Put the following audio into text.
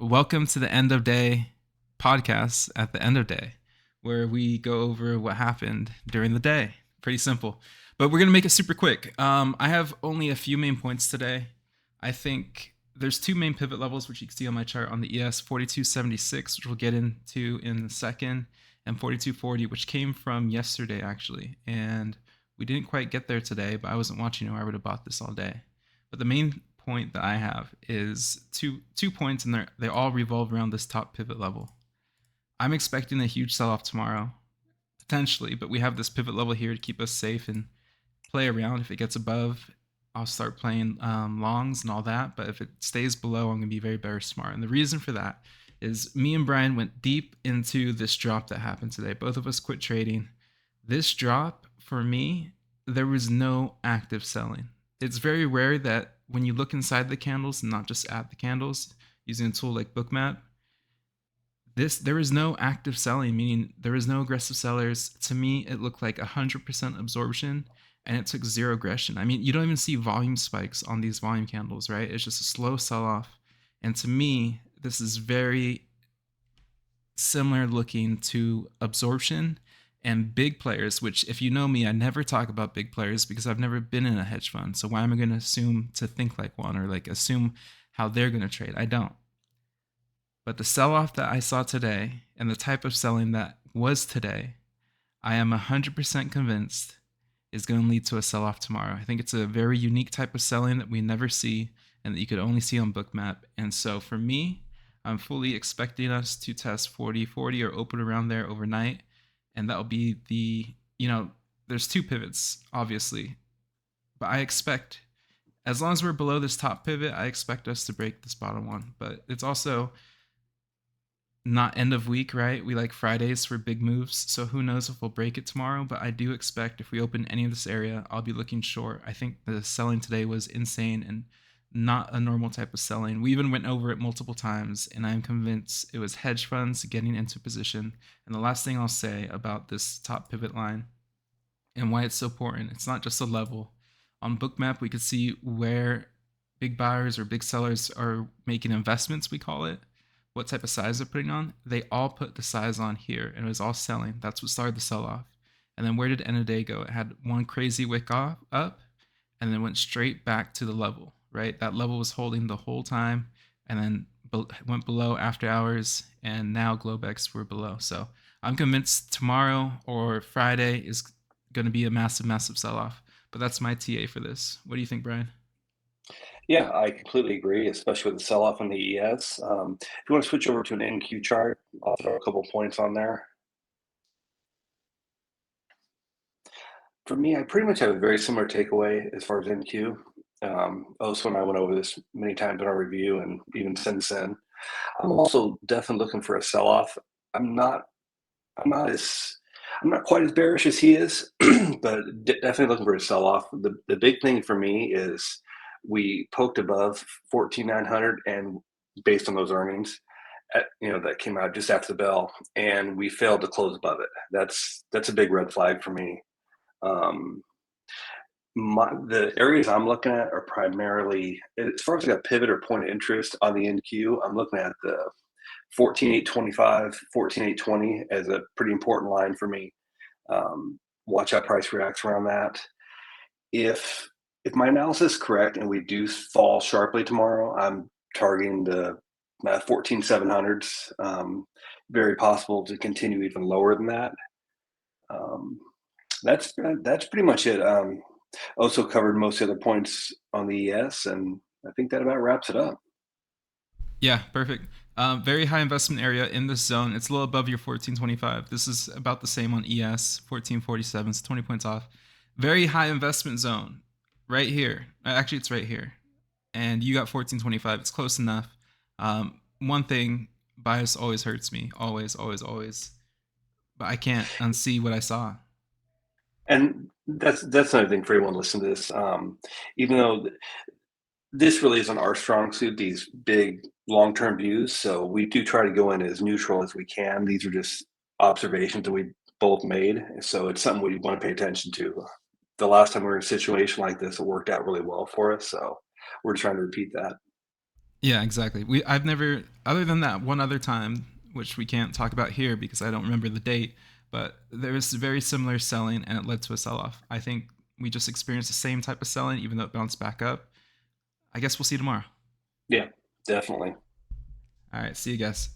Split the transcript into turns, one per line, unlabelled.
Welcome to the end of day podcast at the end of day, where we go over what happened during the day. Pretty simple, but we're gonna make it super quick. I have only a few main points today. I think there's two main pivot levels, which you can see on my chart on the ES 4276, which we'll get into in a second, and 4240, which came from yesterday actually, and we didn't quite get there today, but I wasn't watching or I would have bought this all day. But the main point that I have is two points, and they all revolve around this top pivot level. I'm expecting a huge sell off tomorrow, potentially, but we have this pivot level here to keep us safe and play around. If it gets above, I'll start playing longs and all that. But if it stays below, I'm going to be very bearish smart. And the reason for that is me and Brian went deep into this drop that happened today. Both of us quit trading. This drop, for me, there was no active selling. It's very rare that when you look inside the candles and not just at the candles using a tool like Bookmap, there is no active selling, meaning there is no aggressive sellers. To me, it looked like 100% absorption, and it took zero aggression. I mean, you don't even see volume spikes on these volume candles, right? It's just a slow sell off. And to me, this is very similar looking to absorption and big players, which, if you know me, I never talk about big players because I've never been in a hedge fund. So why am I going to assume to think like one, or like assume how they're going to trade? I don't. But the sell off that I saw today and the type of selling that was today, I am 100% convinced is going to lead to a sell off tomorrow. I think it's a very unique type of selling that we never see and that you could only see on Bookmap. And so for me, I'm fully expecting us to test 40-40 or open around there overnight. And that'll be there's two pivots, obviously. But I expect, as long as we're below this top pivot, I expect us to break this bottom one. But it's also not end of week, right? We like Fridays for big moves. So who knows if we'll break it tomorrow. But I do expect if we open any of this area, I'll be looking short. I think the selling today was insane and not a normal type of selling. We even went over it multiple times, and I'm convinced it was hedge funds getting into position. And the last thing I'll say about this top pivot line and why it's so important, it's not just a level. On Bookmap, we could see where big buyers or big sellers are making investments, we call it, what type of size they're putting on. They all put the size on here, and it was all selling. That's what started the sell off. And then where did end of day go? It had one crazy wick off up, and then went straight back to the level, right? That level was holding the whole time, and then went below after hours, and now Globex were below. So I'm convinced tomorrow or Friday is going to be a massive, massive sell off. But that's my TA for this. What do you think, Brian?
Yeah, I completely agree, especially with the sell-off on the ES. If you want to switch over to an NQ chart, I'll throw a couple points on there. For me, I pretty much have a very similar takeaway as far as NQ. Also, and I went over this many times in our review and even since then. I'm also definitely looking for a sell-off. I'm not I'm not as I'm not quite as bearish as he is, but definitely looking for a sell-off. The big thing for me is we poked above 14,900, and based on those earnings, that came out just after the bell, and we failed to close above it. That's a big red flag for me. Um, the areas I'm looking at are primarily, as far as like a pivot or point of interest on the NQ, I'm looking at the 14,825, 14,820 as a pretty important line for me. Watch how price reacts around that. If if my analysis is correct and we do fall sharply tomorrow, I'm targeting the 14,700s. Very possible to continue even lower than that. Um, that's pretty much it. Also covered most of the points on the ES, and I think that about wraps it up.
Yeah, perfect. Very high investment area in this zone. It's a little above your 1425. This is about the same on ES, 1447, so 20 points off. Very high investment zone right here. Actually, it's right here. And you got 1425. It's close enough. One thing, bias always hurts me. Always, always, always. But I can't unsee what I saw.
And that's another thing for anyone listening to this. Even though this really isn't our strong suit, these big long-term views. So we do try to go in as neutral as we can. These are just observations that we both made. So it's something we want to pay attention to. The last time we were in a situation like this, it worked out really well for us. So we're trying to repeat that.
Yeah, exactly. I've never, other than that one other time, which we can't talk about here because I don't remember the date, but there was very similar selling and it led to a sell off. I think we just experienced the same type of selling, even though it bounced back up. I guess we'll see tomorrow.
Yeah, definitely.
All right, see you guys.